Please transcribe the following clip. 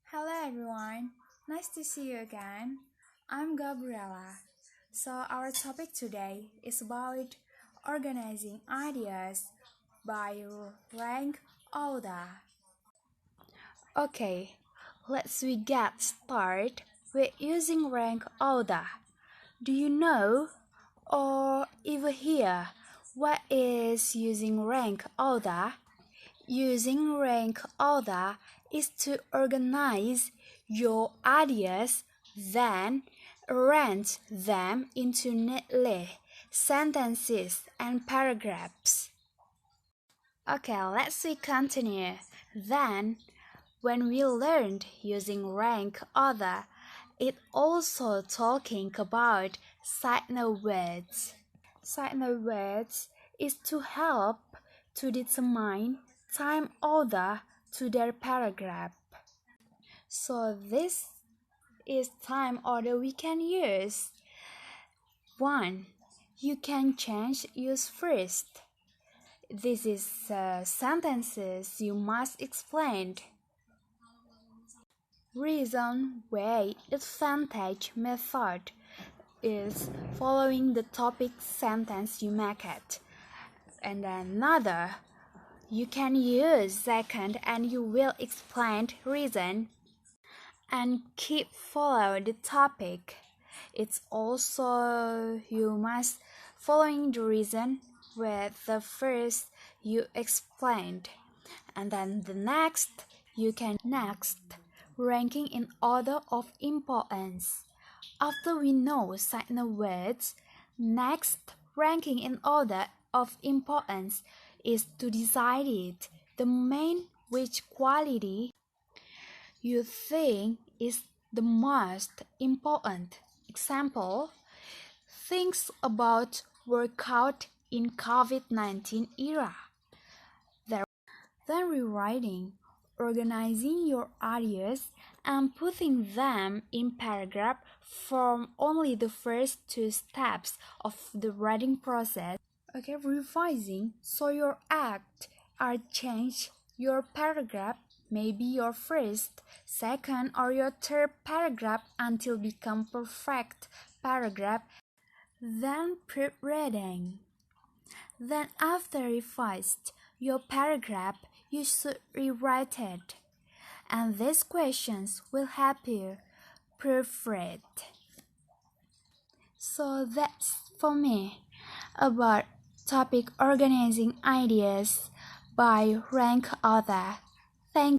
Hello everyone, nice to see you again. I'm Gabriella. So our topic today is about organizing ideas by rank order. Okay, we get started with using rank order. Do you know or even hear what is using rank order? Using rank order is to organize your ideas, then arrange them into neatly sentences and paragraphs. Okay, we continue. Then, when we learned using rank order, it also talking about signal words. Signal words is to help to determine time order to their paragraph. So this is time order we can use. 1. You can change use first. This is sentences you must explain. Reason way advantage method is following the topic sentence you make it. And another, you can use second and you will explain reason and keep follow the topic. It's also you must following the reason with the first you explained, and then the next you can ranking in order of importance. After we know signal words, next ranking in order of importance is to decide it the main which quality you think is the most important. Example, things about workout in COVID-19 era. Then rewriting, organizing your ideas and putting them in paragraph from only the first two steps of the writing process. Okay, revising so your act are changed. Your paragraph may be your first, second, or your third paragraph until become perfect paragraph. Then proofreading. Then after revised your paragraph, you should rewrite it. And these questions will help you proofread. So that's for me about topic organizing ideas by rank order.